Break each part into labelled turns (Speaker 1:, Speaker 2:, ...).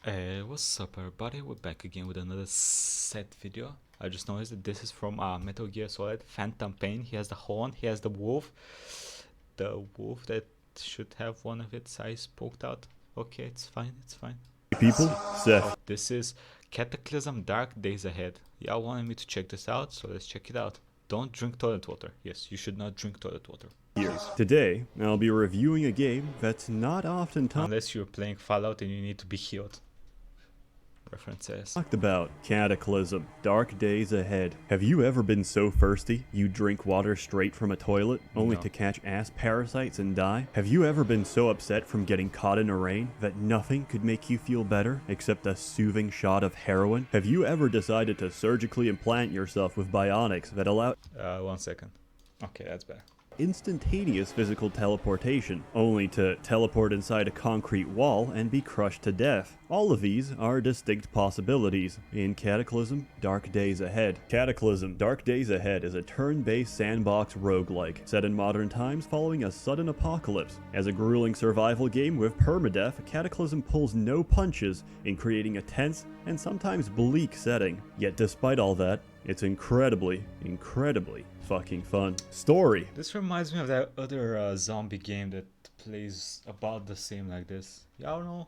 Speaker 1: What's up everybody, we're back again with another set video. I just noticed that this is from Metal Gear Solid Phantom Pain. He has the horn, he has the wolf that should have one of its eyes poked out. Okay, it's fine, it's fine.
Speaker 2: People, Seth.
Speaker 1: Oh, this is Cataclysm Dark Days Ahead. Y'all wanted me to check this out, so let's check it out. Don't drink toilet water. Yes, you should not drink toilet water.
Speaker 2: Here. Today, I'll be reviewing a game that's not often
Speaker 1: Unless you're playing Fallout and you need to be healed. References.
Speaker 2: talked about. Cataclysm, Dark Days Ahead. Have you ever been so thirsty you drink water straight from a toilet only
Speaker 1: No.
Speaker 2: to catch ass parasites and die? Have you ever been so upset from getting caught in a rain that nothing could make you feel better except a soothing shot of heroin? Have you ever decided to surgically implant yourself with bionics that allow
Speaker 1: 1 second. Okay, that's better.
Speaker 2: instantaneous physical teleportation, only to teleport inside a concrete wall and be crushed to death? All of these are distinct possibilities in Cataclysm Dark Days Ahead. Cataclysm Dark Days Ahead is a turn-based sandbox roguelike, set in modern times following a sudden apocalypse. As a grueling survival game with permadeath, Cataclysm pulls no punches in creating a tense and sometimes bleak setting. Yet despite all that, it's incredibly fucking fun. Story.
Speaker 1: This reminds me of that other zombie game that plays about the same like this. Y'all know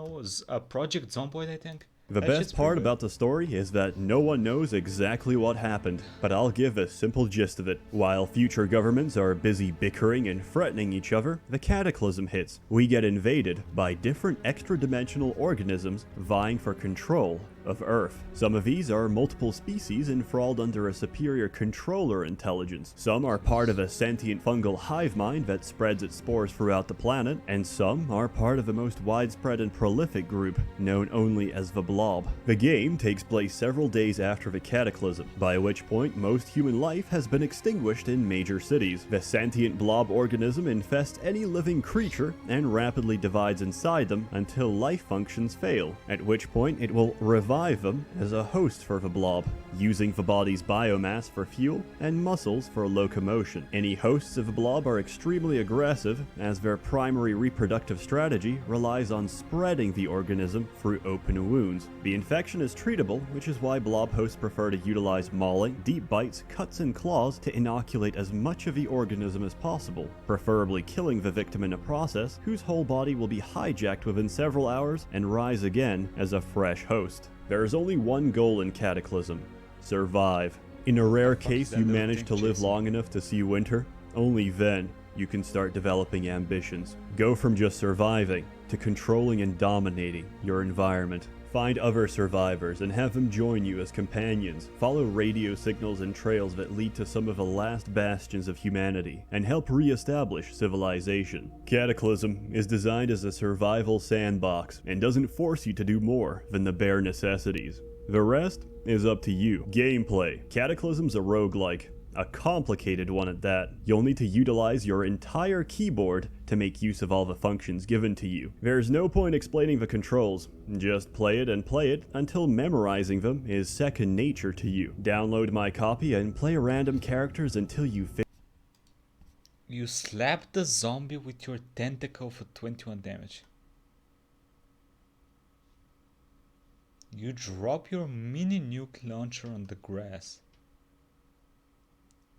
Speaker 1: it was Project Zomboid, I think.
Speaker 2: The
Speaker 1: That
Speaker 2: best
Speaker 1: shit's
Speaker 2: part
Speaker 1: pretty good.
Speaker 2: about the story is that no one knows exactly what happened, but I'll give a simple gist of it. While future governments are busy bickering and threatening each other, the cataclysm hits. We get invaded by different extra-dimensional organisms vying for control of Earth. Some of these are multiple species enthralled under a superior controller intelligence. Some are part of a sentient fungal hive mind that spreads its spores throughout the planet, and some are part of the most widespread and prolific group, known only as the Blob. The game takes place several days after the cataclysm, by which point most human life has been extinguished in major cities. The sentient blob organism infests any living creature and rapidly divides inside them until life functions fail, at which point it will revive them as a host for the blob, using the body's biomass for fuel and muscles for locomotion. Any hosts of the blob are extremely aggressive, as their primary reproductive strategy relies on spreading the organism through open wounds. The infection is treatable, which is why blob hosts prefer to utilize mauling, deep bites, cuts, and claws to inoculate as much of the organism as possible, preferably killing the victim in a process whose whole body will be hijacked within several hours and rise again as a fresh host. There is only one goal in Cataclysm: survive. In a rare case you manage to live long enough to see winter, only then you can start developing ambitions. Go from just surviving to controlling and dominating your environment. Find other survivors and have them join you as companions. Follow radio signals and trails that lead to some of the last bastions of humanity and help re-establish civilization. Cataclysm is designed as a survival sandbox and doesn't force you to do more than the bare necessities. The rest is up to you. Gameplay. Cataclysm's a roguelike. A complicated one at that. You'll need to utilize your entire keyboard to make use of all the functions given to you. There's no point explaining the controls. Just play it until memorizing them is second nature to you. Download my copy and play random characters until you
Speaker 1: You slap the zombie with your tentacle for 21 damage. You drop your mini nuke launcher on the grass.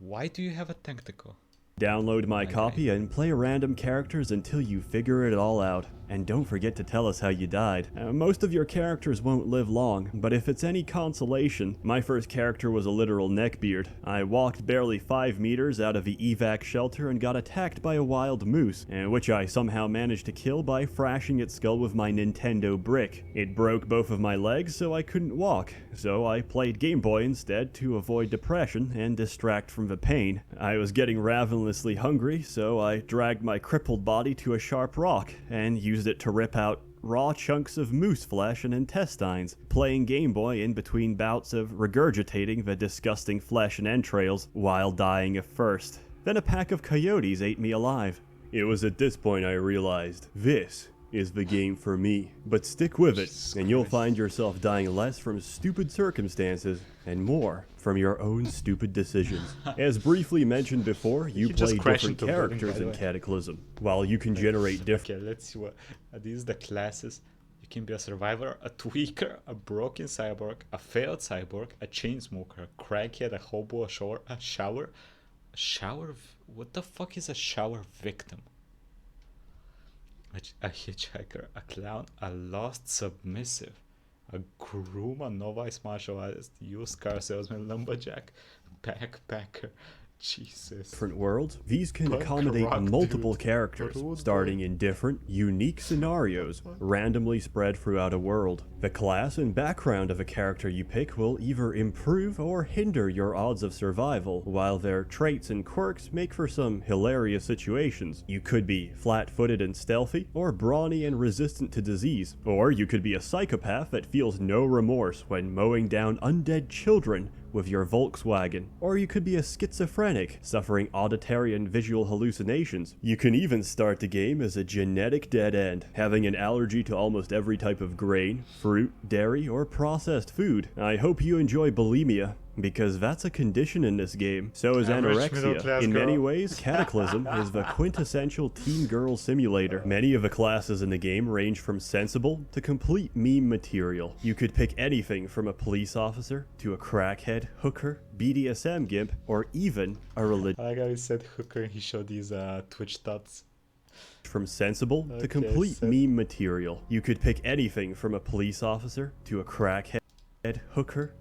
Speaker 1: Why do you have a tentacle?
Speaker 2: Download my copy and play random characters until you figure it all out. And don't forget to tell us how you died. Most of your characters won't live long, but if it's any consolation, my first character was a literal neckbeard. I walked barely 5 meters out of the evac shelter and got attacked by a wild moose, which I somehow managed to kill by thrashing its skull with my Nintendo brick. It broke both of my legs, so I couldn't walk, so I played Game Boy instead to avoid depression and distract from the pain. I was getting ravenously hungry, so I dragged my crippled body to a sharp rock and used it to rip out raw chunks of moose flesh and intestines, playing Game Boy in between bouts of regurgitating the disgusting flesh and entrails while dying of thirst. Then a pack of coyotes ate me alive. It was at this point I realized this is the game for me. But stick with it, and you'll find yourself dying less from stupid circumstances and more from your own stupid decisions. As briefly mentioned before, you
Speaker 1: just
Speaker 2: play
Speaker 1: crashed
Speaker 2: different
Speaker 1: into a building,
Speaker 2: characters
Speaker 1: by the
Speaker 2: in
Speaker 1: way.
Speaker 2: Cataclysm. While you can generate different
Speaker 1: Okay, let's see what these are the classes. You You can be a survivor, a tweaker, a broken cyborg, a failed cyborg, a chain smoker, a crackhead, a hobo, a shower. What the fuck is a shower victim? A hitchhiker, a clown, a lost submissive, a groom, a novice martial artist, used car salesman, lumberjack, backpacker. Jesus.
Speaker 2: Different worlds, these can
Speaker 1: Punk
Speaker 2: accommodate
Speaker 1: rock
Speaker 2: multiple
Speaker 1: dude.
Speaker 2: characters,
Speaker 1: Rude
Speaker 2: starting
Speaker 1: boy.
Speaker 2: in different, unique scenarios, randomly spread throughout a world. The class and background of a character you pick will either improve or hinder your odds of survival, while their traits and quirks make for some hilarious situations. You could be flat-footed and stealthy, or brawny and resistant to disease, or you could be a psychopath that feels no remorse when mowing down undead children with your Volkswagen, or you could be a schizophrenic, suffering auditory and visual hallucinations. You can even start the game as a genetic dead end, having an allergy to almost every type of grain, fruit, dairy, or processed food. I hope you enjoy bulimia, because that's a condition in this game. So is
Speaker 1: Average middle
Speaker 2: anorexia.
Speaker 1: class
Speaker 2: In many
Speaker 1: girl.
Speaker 2: ways, Cataclysm is the quintessential teen girl simulator. Many of the classes in the game range from sensible to complete meme material. You could pick anything from a police officer to a crackhead, hooker, BDSM gimp, or even a religious.
Speaker 1: I like how he said hooker and he showed these Twitch dots.
Speaker 2: From sensible to
Speaker 1: Okay,
Speaker 2: complete
Speaker 1: so-
Speaker 2: meme material. You could pick anything from a police officer to a crackhead, hooker,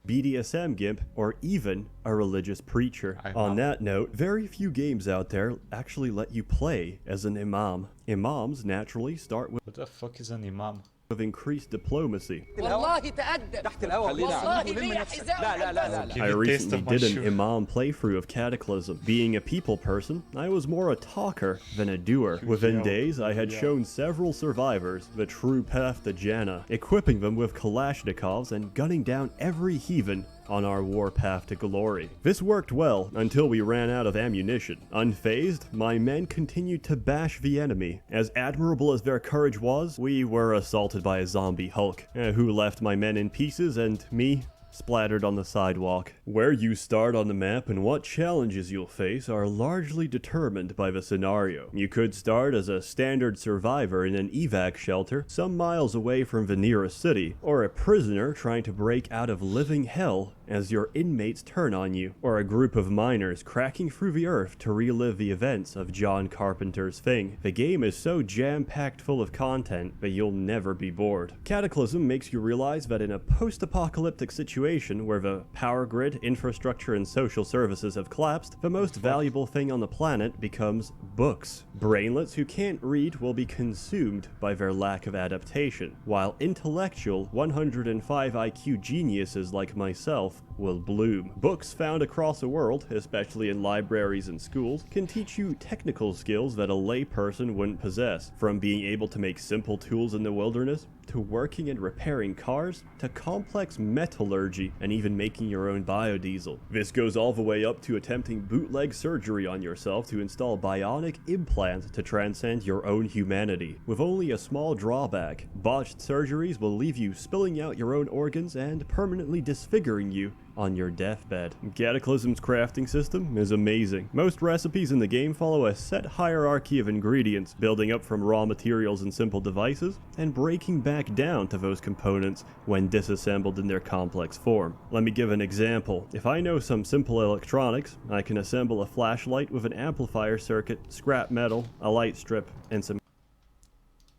Speaker 2: BDSM gimp, or even a religious preacher. On that note, very few games out there actually let you play as an imam. Imams naturally start with
Speaker 1: What the fuck is an imam?
Speaker 2: increased diplomacy.
Speaker 3: والله تأدب
Speaker 4: تحت الهواء
Speaker 3: والله بيا حذاء
Speaker 1: Give
Speaker 2: I
Speaker 1: me a taste
Speaker 2: recently
Speaker 1: of my
Speaker 2: did an
Speaker 1: shoe.
Speaker 2: imam playthrough of Cataclysm. Being a people person, I was more a talker than a doer. Within
Speaker 1: Yeah.
Speaker 2: days, I had
Speaker 1: Yeah.
Speaker 2: shown several survivors the true path to Jannah, equipping them with Kalashnikovs and gunning down every heathen on our war path to glory. This worked well until we ran out of ammunition. Unfazed, my men continued to bash the enemy. As admirable as their courage was, we were assaulted by a zombie Hulk, who left my men in pieces and me splattered on the sidewalk. Where you start on the map and what challenges you'll face are largely determined by the scenario. You could start as a standard survivor in an evac shelter some miles away from the nearest city, or a prisoner trying to break out of living hell as your inmates turn on you, or a group of miners cracking through the earth to relive the events of John Carpenter's Thing. The game is so jam-packed full of content that you'll never be bored. Cataclysm makes you realize that in a post-apocalyptic situation where the power grid, infrastructure, and social services have collapsed, the most valuable thing on the planet becomes books. Brainlets who can't read will be consumed by their lack of adaptation, while intellectual 105 IQ geniuses like myself will bloom. Books found across the world, especially in libraries and schools, can teach you technical skills that a layperson wouldn't possess, from being able to make simple tools in the wilderness, to working and repairing cars, to complex metallurgy, and even making your own biodiesel. This goes all the way up to attempting bootleg surgery on yourself to install bionic implants to transcend your own humanity. With only a small drawback, botched surgeries will leave you spilling out your own organs and permanently disfiguring you on your deathbed. Cataclysm's crafting system is amazing. Most recipes in the game follow a set hierarchy of ingredients, building up from raw materials and simple devices, and breaking back down to those components when disassembled in their complex form. Let me give an example. If I know some simple electronics, I can assemble a flashlight with an amplifier circuit, scrap metal, a light strip, and some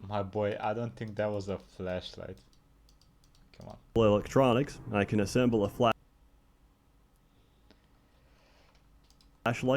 Speaker 1: My boy, I don't think that was a flashlight. Come on.
Speaker 2: electronics. I can assemble a flashlight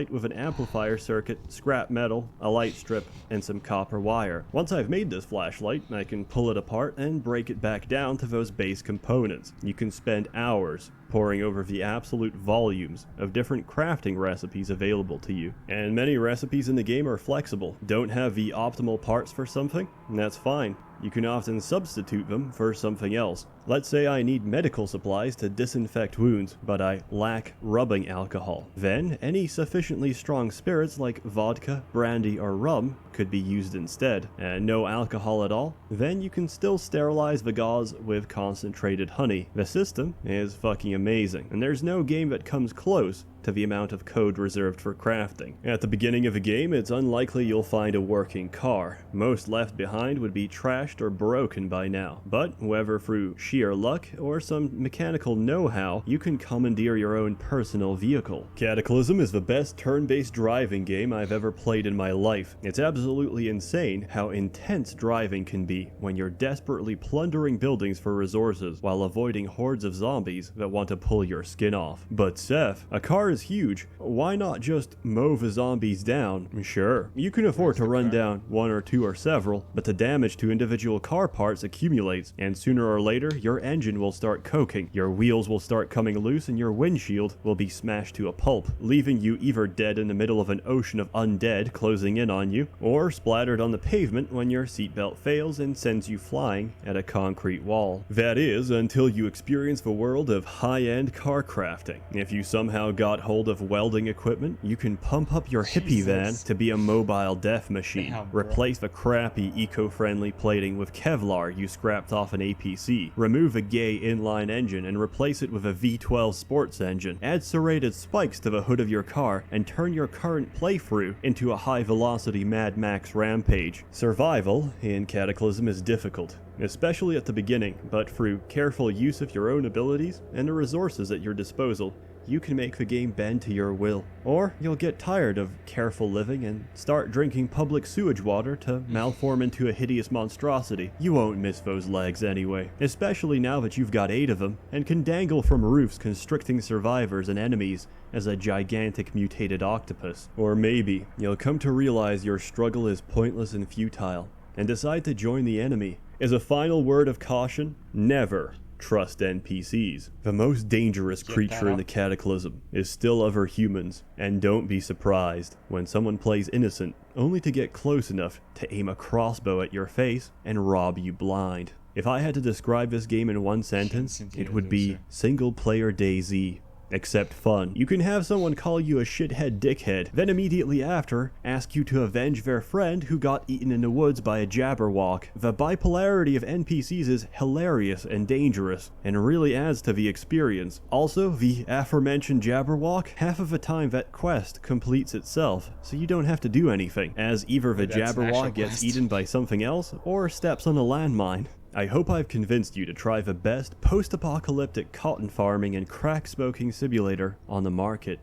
Speaker 2: with an amplifier circuit, scrap metal, a light strip, and some copper wire. Once I've made this flashlight, I can pull it apart and break it back down to those base components. You can spend hours poring over the absolute volumes of different crafting recipes available to you. And many recipes in the game are flexible. Don't have the optimal parts for something? That's fine. You can often substitute them for something else. Let's say I need medical supplies to disinfect wounds, but I lack rubbing alcohol. Then, any sufficiently strong spirits like vodka, brandy, or rum could be used instead. And no alcohol at all? Then you can still sterilize the gauze with concentrated honey. The system is fucking amazing, and there's no game that comes close to the amount of code reserved for crafting. At the beginning of a game, it's unlikely you'll find a working car. Most left behind would be trashed or broken by now. But whether through sheer luck or some mechanical know-how, you can commandeer your own personal vehicle. Cataclysm is the best turn-based driving game I've ever played in my life. It's absolutely insane how intense driving can be when you're desperately plundering buildings for resources while avoiding hordes of zombies that want to pull your skin off. But Seth, a car is huge. Why not just mow the zombies down? Sure, you can afford to run down one or two or several, but the damage to individual car parts accumulates, and sooner or later your engine will start coking, your wheels will start coming loose, and your windshield will be smashed to a pulp, leaving you either dead in the middle of an ocean of undead closing in on you, or splattered on the pavement when your seatbelt fails and sends you flying at a concrete wall. That is, until you experience the world of high-end car crafting. If you somehow got hold of welding equipment, you can pump up your hippie van to be a mobile death machine.
Speaker 1: Damn, bro.
Speaker 2: Replace the crappy eco-friendly plating with Kevlar you scrapped off an APC. Remove a gay inline engine and replace it with a V12 sports engine. Add serrated spikes to the hood of your car and turn your current playthrough into a high-velocity Mad Max rampage. Survival in Cataclysm is difficult, especially at the beginning, but through careful use of your own abilities and the resources at your disposal, you can make the game bend to your will. Or you'll get tired of careful living and start drinking public sewage water to malform into a hideous monstrosity. You won't miss those legs anyway, especially now that you've got 8 of them and can dangle from roofs constricting survivors and enemies as a gigantic mutated octopus. Or maybe you'll come to realize your struggle is pointless and futile and decide to join the enemy. As a final word of caution, never trust NPCs. The most dangerous creature in the Cataclysm is still other humans, and don't be surprised when someone plays innocent only to get close enough to aim a crossbow at your face and rob you blind. If I had to describe this game in one sentence, it would be single-player DayZ. Except fun. You can have someone call you a shithead dickhead, then immediately after ask you to avenge their friend who got eaten in the woods by a Jabberwock. The bipolarity of NPCs is hilarious and dangerous, and really adds to the experience. Also, the aforementioned Jabberwock, half of the time that quest completes itself, so you don't have to do anything, as either the Jabberwock gets eaten by something else, or steps on a landmine. I hope I've convinced you to try the best post-apocalyptic cotton farming and crack-smoking simulator on the market.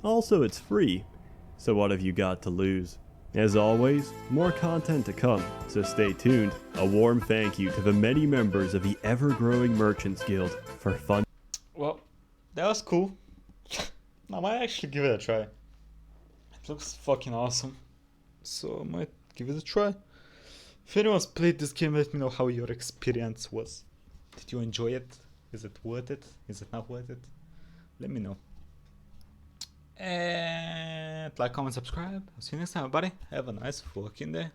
Speaker 2: Also, it's free, so what have you got to lose? As always, more content to come, so stay tuned. A warm thank you to the many members of the ever-growing Merchants Guild for fun.
Speaker 1: Well, that was cool. I might actually give it a try. It looks fucking awesome. So I might give it a try. If anyone's played this game, let me know how your experience was. Did you enjoy it? Is it worth it? Is it not worth it? Let me know. And like, comment, subscribe. I'll see you next time, everybody. Have a nice fucking day.